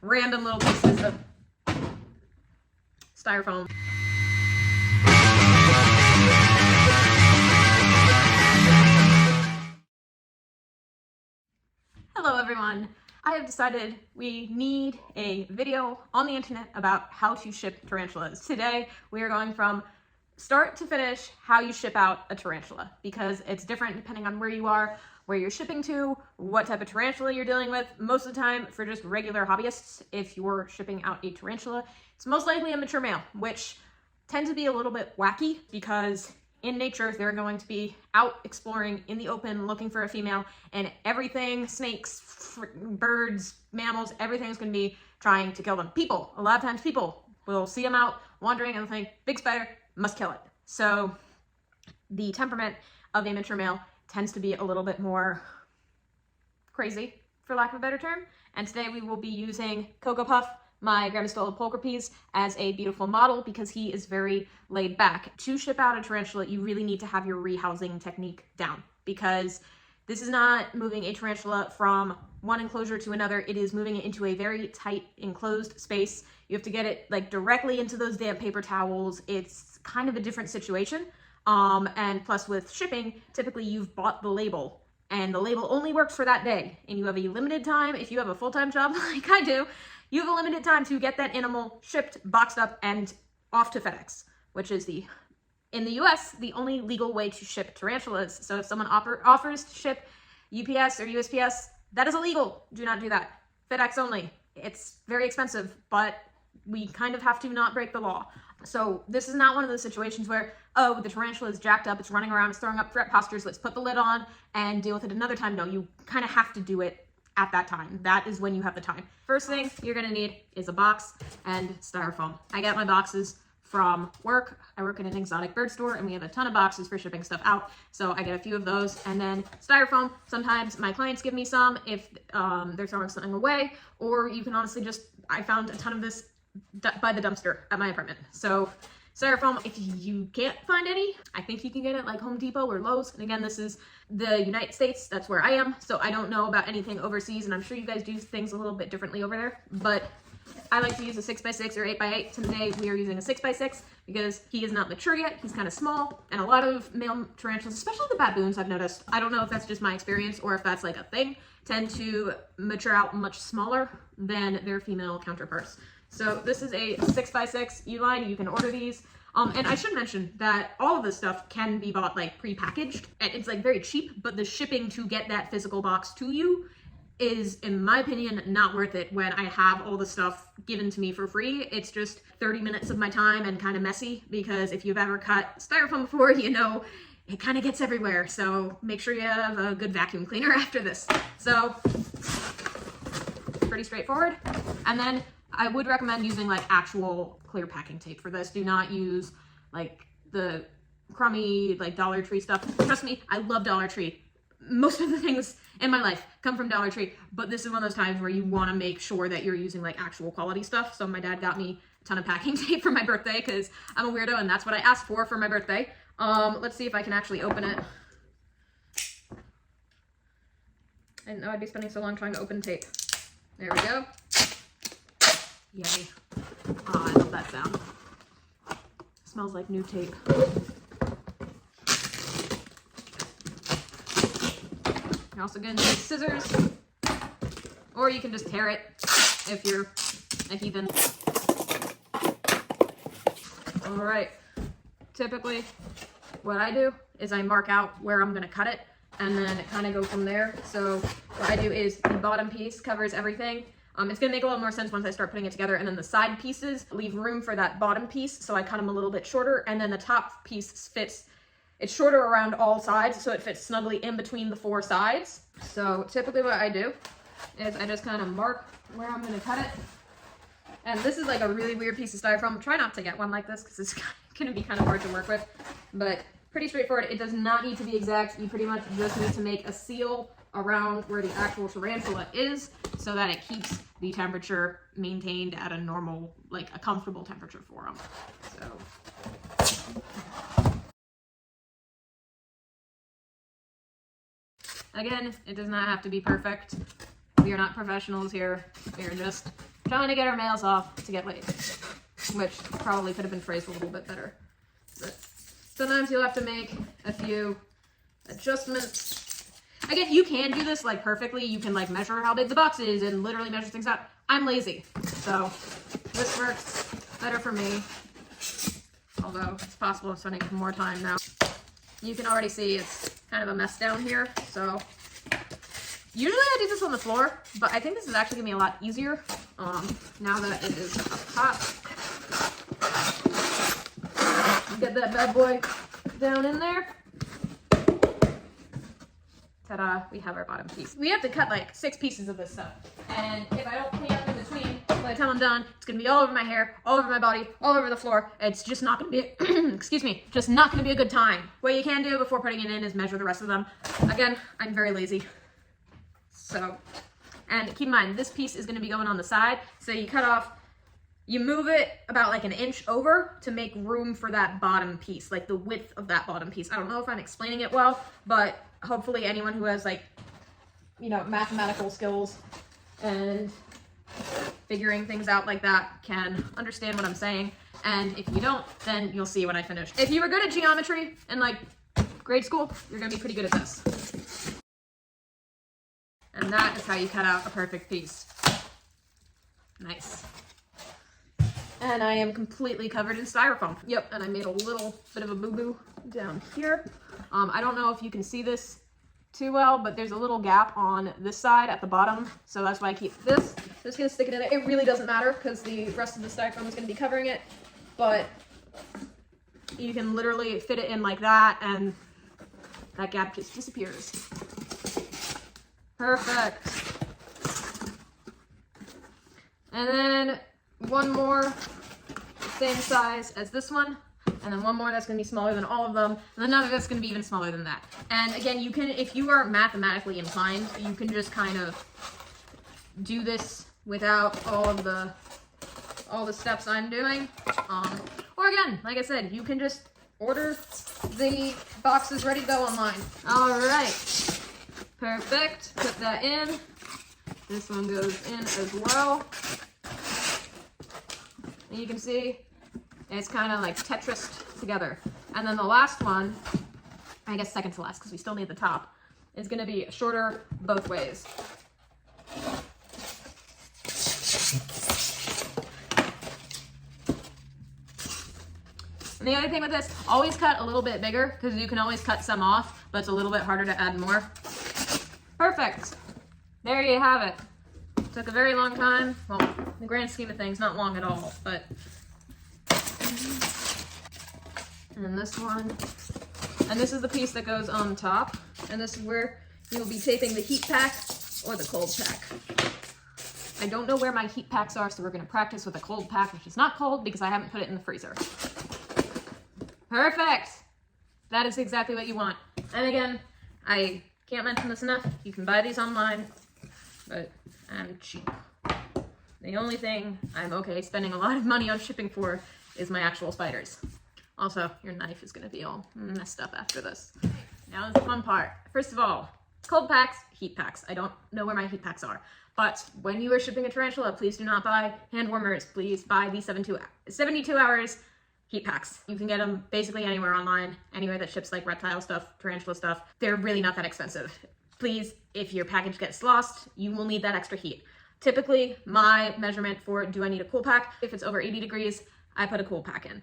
random little pieces of styrofoam. Hello everyone. I have decided we need a video on the internet about how to ship tarantulas. Today we are going from start to finish how you ship out a tarantula, because it's different depending on where you are, where you're shipping to, what type of tarantula you're dealing with. Most of the time, for just regular hobbyists, if you're shipping out a tarantula, it's most likely a mature male, which tend to be a little bit wacky because in nature, they're going to be out exploring in the open, looking for a female, and everything, snakes, birds, mammals, everything's going to be trying to kill them. People, a lot of times people will see them out wandering and think, big spider, must kill it. So the temperament of a mature male tends to be a little bit more crazy, for lack of a better term. And today we will be using Cocoa Puff, my Grandma Stole Polka Peas, as a beautiful model because he is very laid back. To ship out a tarantula, you really need to have your rehousing technique down, because this is not moving a tarantula from one enclosure to another. It is moving it into a very tight enclosed space. You have to get it like directly into those damp paper towels. It's kind of a different situation. And plus with shipping, typically you've bought the label and the label only works for that day. And you have a limited time. If you have a full-time job like I do, you have a limited time to get that animal shipped, boxed up, and off to FedEx, which is in the US, the only legal way to ship tarantulas. So if someone offers to ship UPS or USPS, that is illegal. Do not do that. FedEx only. It's very expensive, but we kind of have to not break the law. So this is not one of those situations where, oh, the tarantula is jacked up, it's running around, it's throwing up threat postures, let's put the lid on and deal with it another time. No, you kind of have to do it at that time. That is when you have the time. First thing you're gonna need is a box and styrofoam. I get my boxes from work. I work in an exotic bird store and we have a ton of boxes for shipping stuff out. So I get a few of those, and then styrofoam. Sometimes my clients give me some if they're throwing something away, or you can honestly just, I found a ton of this by the dumpster at my apartment. So styrofoam, if you can't find any, I think you can get it like Home Depot or Lowe's. And again, this is the United States, that's where I am, so I don't know about anything overseas, and I'm sure you guys do things a little bit differently over there, but I like to use a 6x6 or 8x8. Today we are using a 6x6 because he is not mature yet, he's kind of small, and a lot of male tarantulas, especially the baboons, I've noticed, I don't know if that's just my experience or if that's like a thing, tend to mature out much smaller than their female counterparts. So this is a 6x6 U-line. You can order these. And I should mention that all of this stuff can be bought like pre-packaged, and it's like very cheap, but the shipping to get that physical box to you is, in my opinion, not worth it when I have all the stuff given to me for free. It's just 30 minutes of my time and kind of messy, because if you've ever cut styrofoam before, you know it kind of gets everywhere. So make sure you have a good vacuum cleaner after this. So pretty straightforward. And then I would recommend using like actual clear packing tape for this. Do not use like the crummy like Dollar Tree stuff. Trust me, I love Dollar Tree. Most of the things in my life come from Dollar Tree, but this is one of those times where you want to make sure that you're using like actual quality stuff. So my dad got me a ton of packing tape for my birthday because I'm a weirdo and that's what I asked for my birthday. Let's see if I can actually open it. I didn't know I'd be spending so long trying to open tape. There we go. Yay. Oh, I love that sound. Smells like new tape. You're also gonna need scissors, or you can just tear it if you're a heathen. All right. Typically, what I do is I mark out where I'm gonna cut it, and then kind of go from there. So what I do is the bottom piece covers everything. It's going to make a little more sense once I start putting it together, and then the side pieces leave room for that bottom piece, so I cut them a little bit shorter, and then the top piece fits, it's shorter around all sides, so it fits snugly in between the four sides. So typically what I do is I just kind of mark where I'm going to cut it, and this is like a really weird piece of styrofoam. Try not to get one like this because it's going to be kind of hard to work with, but pretty straightforward. It does not need to be exact. You pretty much just need to make a seal around where the actual tarantula is so that it keeps the temperature maintained at a normal, like a comfortable temperature for them. So again, it does not have to be perfect. We are not professionals here. We are just trying to get our nails off to get laid, which probably could have been phrased a little bit better. But sometimes you'll have to make a few adjustments. Again, you can do this like perfectly. You can like measure how big the box is and literally measure things out. I'm lazy, so this works better for me. Although it's possible I'm spending more time now. You can already see it's kind of a mess down here, so usually I do this on the floor, but I think this is actually gonna be a lot easier now that it is up top. Get that bad boy down in there. Ta-da, we have our bottom piece. We have to cut like 6 pieces of this stuff, and if I don't clean up in between, by the time I'm done, it's gonna be all over my hair, all over my body, all over the floor. It's just not gonna be, excuse me, just not gonna be a good time. What you can do before putting it in is measure the rest of them. Again, I'm very lazy. So, and keep in mind, this piece is gonna be going on the side, so you cut off, you move it about like an inch over to make room for that bottom piece, like the width of that bottom piece. I don't know if I'm explaining it well, but hopefully anyone who has like, you know, mathematical skills and figuring things out like that can understand what I'm saying. And if you don't, then you'll see when I finish. If you were good at geometry in like grade school, you're gonna be pretty good at this. And that is how you cut out a perfect piece. Nice. And I am completely covered in styrofoam. Yep, and I made a little bit of a boo-boo down here. I don't know if you can see this too well, but there's a little gap on this side at the bottom, so that's why I keep this. I'm just gonna stick it in it. It really doesn't matter because the rest of the styrofoam is gonna be covering it, but you can literally fit it in like that, and that gap just disappears. Perfect. And then one more same size as this one, and then one more that's going to be smaller than all of them, and another that's going to be even smaller than that. And again, you can, if you are mathematically inclined, you can just kind of do this without all the steps I'm doing. Or again, like I said, you can just order the boxes ready to go online. All right. Perfect. Put that in. This one goes in as well. And you can see it's kind of like Tetrised together. And then the last one, I guess second to last because we still need the top, is going to be shorter both ways. And the other thing with this, always cut a little bit bigger because you can always cut some off, but it's a little bit harder to add more. Perfect. There you have it. Took a very long time. Well, in the grand scheme of things, not long at all, but. And then this one. And this is the piece that goes on top. And this is where you'll be taping the heat pack or the cold pack. I don't know where my heat packs are, so we're going to practice with a cold pack, which is not cold because I haven't put it in the freezer. Perfect. That is exactly what you want. And again, I can't mention this enough. You can buy these online, but I'm cheap. The only thing I'm okay spending a lot of money on shipping for is my actual spiders. Also, your knife is going to be all messed up after this. Now is the fun part. First of all, cold packs, heat packs. I don't know where my heat packs are, but when you are shipping a tarantula, please do not buy hand warmers. Please buy the 72 hours heat packs. You can get them basically anywhere online, anywhere that ships like reptile stuff, tarantula stuff. They're really not that expensive. Please, if your package gets lost, you will need that extra heat. Typically, my measurement for do I need a cool pack, if it's over 80 degrees, I put a cool pack in.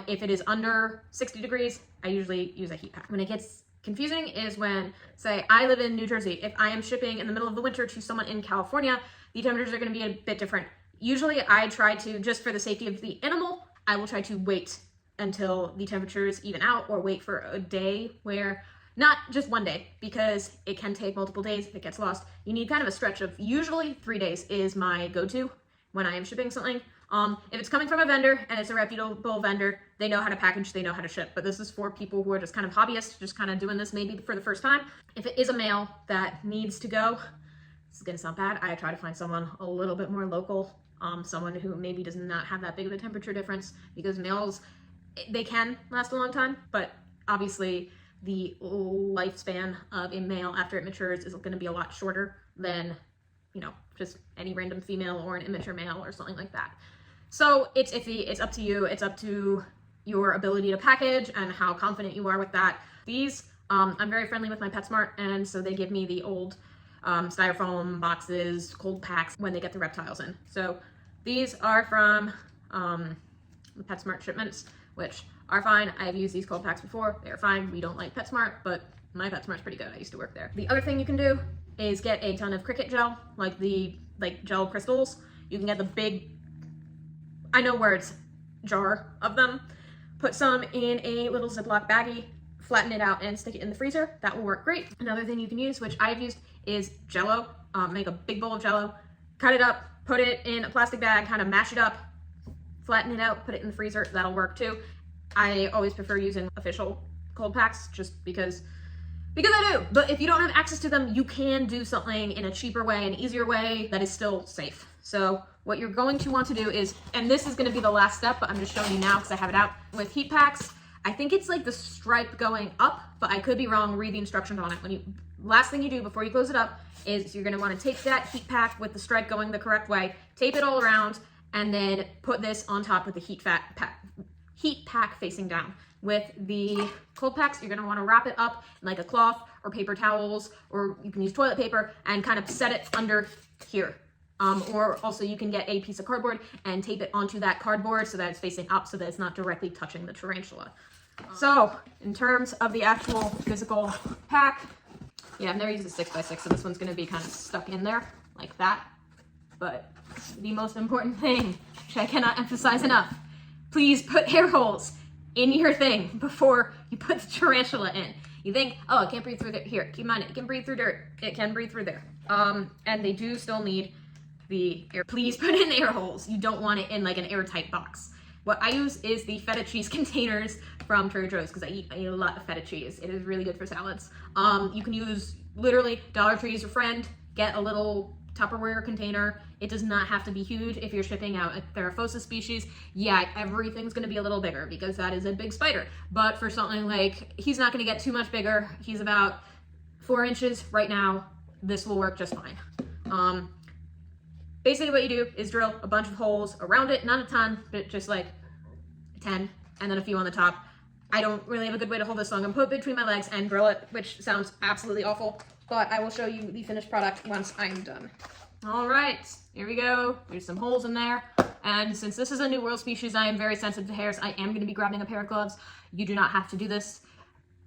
If it is under 60 degrees, I usually use a heat pack. When it gets confusing is when, say, I live in New Jersey. If I am shipping in the middle of the winter to someone in California, the temperatures are going to be a bit different. Usually, I try to, just for the safety of the animal, I will try to wait until the temperatures even out, or wait for a day where, not just one day, because it can take multiple days if it gets lost. You need kind of a stretch of, usually 3 days is my go-to when I am shipping something. If it's coming from a vendor and it's a reputable vendor, they know how to package, they know how to ship. But this is for people who are just kind of hobbyists, just kind of doing this maybe for the first time. If it is a mail that needs to go, this is gonna sound bad, I try to find someone a little bit more local, someone who maybe does not have that big of a temperature difference, because mails, they can last a long time, but obviously the lifespan of a mail after it matures is going to be a lot shorter than you know, just any random female or an immature male or something like that. So it's iffy, it's up to you, it's up to your ability to package and how confident you are with that. These, I'm very friendly with my PetSmart, and so they give me the old styrofoam boxes, cold packs when they get the reptiles in. So these are from the PetSmart shipments, which are fine. I've used these cold packs before. They're fine. We don't like PetSmart, but my PetSmart's pretty good. I used to work there. The other thing you can do is get a ton of cricket gel, like the gel crystals. You can get the big, I know words, jar of them. Put some in a little Ziploc baggie, flatten it out and stick it in the freezer. That will work great. Another thing you can use, which I've used, is Jello. Make a big bowl of Jello, cut it up, put it in a plastic bag, kind of mash it up, flatten it out, put it in the freezer. That'll work too. I always prefer using official cold packs just because I do. But if you don't have access to them, you can do something in a cheaper way, an easier way that is still safe. So what you're going to want to do is, and this is going to be the last step, but I'm just showing you now because I have it out. With heat packs, I think it's like the stripe going up, but I could be wrong. Read the instructions on it. Last thing you do before you close it up is you're going to want to tape that heat pack with the stripe going the correct way, tape it all around, and then put this on top with the heat pack facing down. With the cold packs, you're going to want to wrap it up in like a cloth or paper towels, or you can use toilet paper and kind of set it under here. Or also you can get a piece of cardboard and tape it onto that cardboard so that it's facing up so that it's not directly touching the tarantula. So in terms of the actual physical pack, yeah, I've never used a 6x6, so this one's going to be kind of stuck in there like that. But the most important thing, which I cannot emphasize enough, please put air holes in your thing before you put the tarantula in. You think, oh, it can't breathe through there. Here, keep in mind, it can breathe through dirt. It can breathe through there. And they do still need the air. Please put in air holes. You don't want it in like an airtight box. What I use is the feta cheese containers from Trader Joe's because I eat a lot of feta cheese. It is really good for salads. You can use literally Dollar Tree is your friend. Get a little Tupperware container. It does not have to be huge if you're shipping out a Theraphosa species. Yeah, everything's going to be a little bigger because that is a big spider. But for something like, he's not going to get too much bigger. He's about 4 inches right now. This will work just fine. Basically what you do is drill a bunch of holes around it, not a ton, but just like 10, and then a few on the top. I don't really have a good way to hold this, so I'm gonna put it between my legs and drill it, which sounds absolutely awful, but I will show you the finished product once I'm done. All right, here we go. There's some holes in there. And since this is a New World species, I am very sensitive to hairs. I am gonna be grabbing a pair of gloves. You do not have to do this.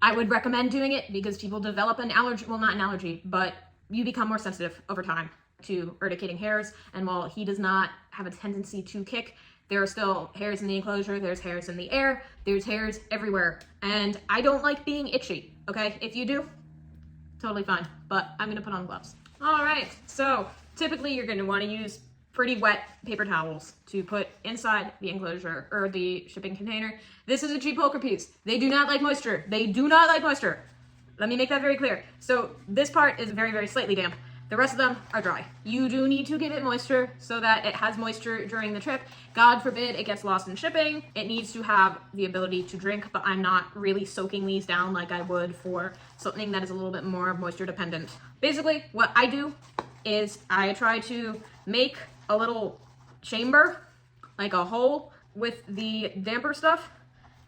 I would recommend doing it because people develop an allergy, well, not an allergy, but you become more sensitive over time to urticating hairs, and while he does not have a tendency to kick, there are still hairs in the enclosure, there's hairs in the air, there's hairs everywhere, and I don't like being itchy, okay? If you do, totally fine, but I'm gonna put on gloves. All right, so typically you're gonna wanna use pretty wet paper towels to put inside the enclosure or the shipping container. This is a cheap poker piece. They do not like moisture. They do not like moisture. Let me make that very clear. So this part is very, very slightly damp. The rest of them are dry. You do need to give it moisture so that it has moisture during the trip. God forbid it gets lost in shipping. It needs to have the ability to drink, but I'm not really soaking these down like I would for something that is a little bit more moisture dependent. Basically, what I do is I try to make a little chamber, like a hole with the damper stuff,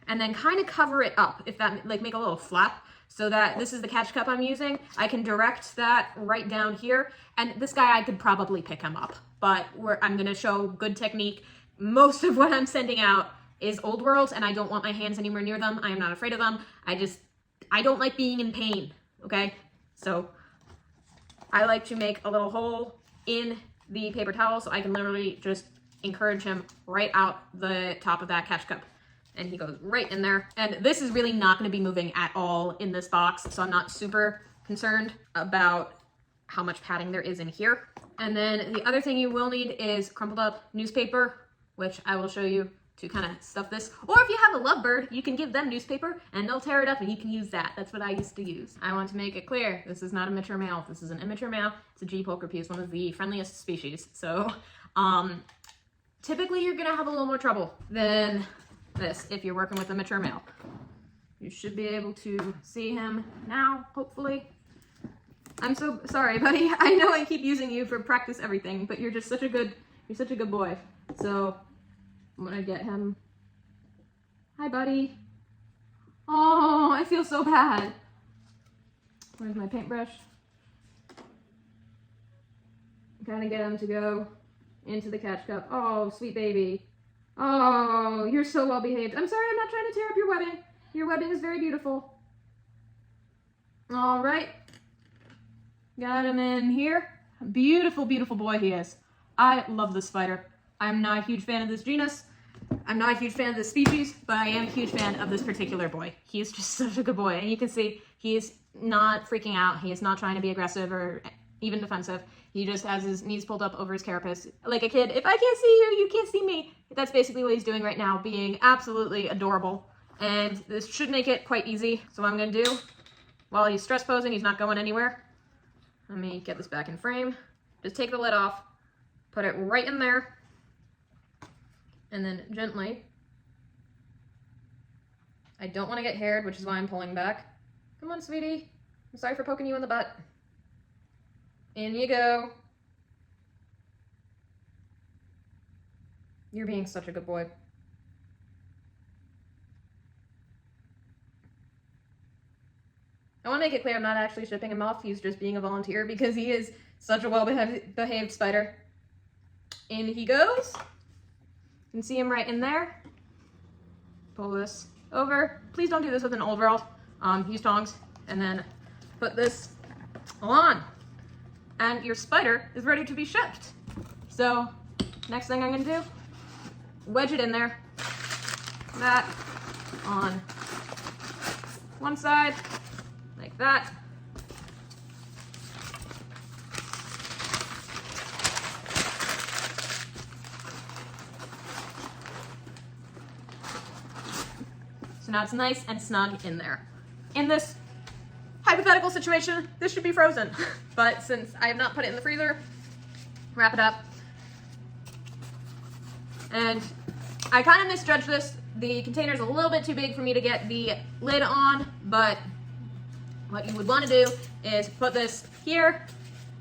and then kind of cover it up, if that, like make a little flap, so that this is the catch cup I'm using. I can direct that right down here, and this guy, I could probably pick him up, but I'm gonna show good technique. Most of what I'm sending out is old world, and I don't want my hands anywhere near them. I am not afraid of them. I don't like being in pain, okay? So I like to make a little hole in the paper towel so I can literally just encourage him right out the top of that catch cup. And he goes right in there. And this is really not going to be moving at all in this box, so I'm not super concerned about how much padding there is in here. And then the other thing you will need is crumpled up newspaper, which I will show you to kind of stuff this. Or if you have a lovebird, you can give them newspaper and they'll tear it up and you can use that. That's what I used to use. I want to make it clear, this is not a mature male. This is an immature male. It's a G. pulchripes, one of the friendliest species. So typically you're going to have a little more trouble than this if you're working with a mature male. You should be able to see him now, hopefully. I'm so sorry, buddy. I know I keep using you for practice everything, but you're just such a good boy. So I'm gonna get him. Hi, buddy. Oh, I feel so bad. Where's my paintbrush? Kind of get him to go into the catch cup. Oh, sweet baby. Oh, you're so well behaved. I'm sorry, I'm not trying to tear up your webbing. Your webbing is very beautiful. All right. Got him in here. Beautiful, beautiful boy he is. I love this spider. I'm not a huge fan of this genus. I'm not a huge fan of this species, but I am a huge fan of this particular boy. He's just such a good boy. And you can see he's not freaking out. He is not trying to be aggressive or even defensive. He just has his knees pulled up over his carapace. Like a kid, if I can't see you, you can't see me. That's basically what he's doing right now, being absolutely adorable. And this should make it quite easy. So what I'm gonna do, while he's stress posing, he's not going anywhere. Let me get this back in frame. Just take the lid off, put it right in there, and then gently. I don't want to get haired, which is why I'm pulling back. Come on, sweetie. I'm sorry for poking you in the butt. In you go. You're being such a good boy. I want to make it clear I'm not actually shipping him off. He's just being a volunteer because he is such a well-behaved spider. In he goes. You can see him right in there. Pull this over. Please don't do this with an overall. Use tongs. And then put this on. And your spider is ready to be shipped. So, next thing I'm going to do, wedge it in there. That on one side. Like that. So now it's nice and snug in there. In this hypothetical situation, this should be frozen. But since I have not put it in the freezer, wrap it up. And I kind of misjudged this. The container's a little bit too big for me to get the lid on, but what you would want to do is put this here,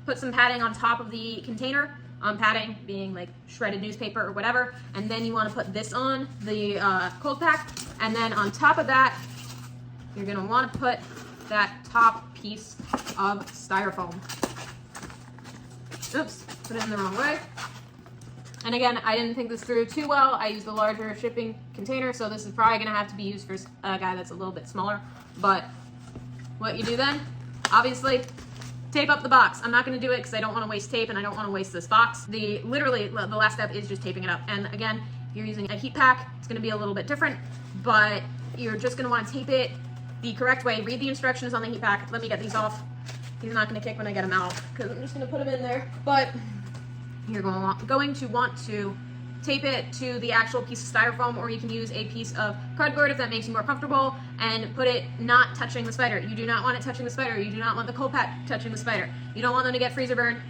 put some padding on top of the container, padding being like shredded newspaper or whatever, and then you want to put this on, the cold pack, and then on top of that, you're going to want to put that top piece of styrofoam. Oops, put it in the wrong way. And again, I didn't think this through too well. I used a larger shipping container, so this is probably going to have to be used for a guy that's a little bit smaller, but what you do then, obviously, tape up the box. I'm not going to do it because I don't want to waste tape and I don't want to waste this box. Literally, the last step is just taping it up. And again, if you're using a heat pack, it's going to be a little bit different, but you're just going to want to tape it the correct way. Read the instructions on the heat pack. Let me get these off. He's not going to kick when I get him out because I'm just going to put him in there. But you're going to want to tape it to the actual piece of styrofoam, or you can use a piece of cardboard if that makes you more comfortable, and put it not touching the spider. You do not want it touching the spider. You do not want the cold pack touching the spider. You don't want them to get freezer burn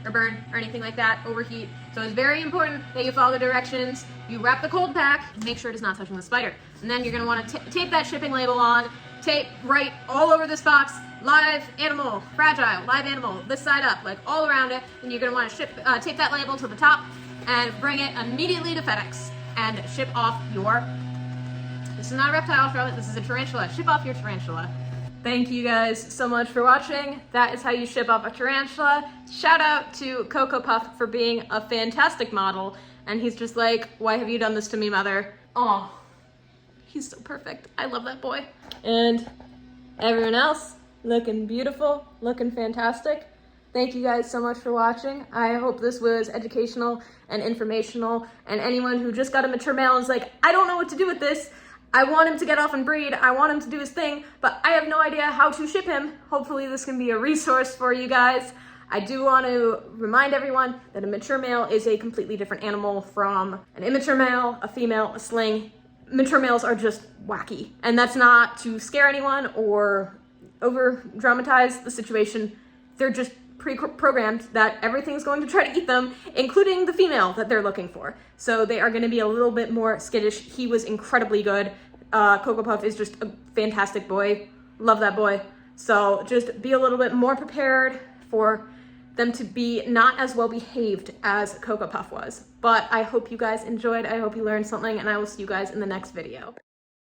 or anything like that, overheat. So it's very important that you follow the directions. You wrap the cold pack and make sure it is not touching the spider. And then you're going to want to tape that shipping label on. Tape right all over this box. Live animal, fragile, live animal, this side up, like all around it. And you're going to want to tape that label to the top and bring it immediately to FedEx and ship off your, this is not a reptile, Charlotte, this is a tarantula. Ship off your tarantula. Thank you guys so much for watching. That is how you ship off a tarantula. Shout out to Cocoa Puff for being a fantastic model. And he's just like, why have you done this to me, mother? Aw, he's so perfect. I love that boy. And everyone else, looking beautiful, looking fantastic. Thank you guys so much for watching. I hope this was educational and informational, and anyone who just got a mature male and is like, I don't know what to do with this. I want him to get off and breed. I want him to do his thing, but I have no idea how to ship him. Hopefully this can be a resource for you guys. I do want to remind everyone that a mature male is a completely different animal from an immature male, a female, a sling. Mature males are just wacky, and that's not to scare anyone or over dramatize the situation. They're just pre-programmed that everything's going to try to eat them, including the female that they're looking for. So they are going to be a little bit more skittish. He was incredibly good. Cocoa Puff is just a fantastic boy. Love that boy. So just be a little bit more prepared for them to be not as well behaved as Cocoa Puff was. But I hope you guys enjoyed. I hope you learned something, and I will see you guys in the next video.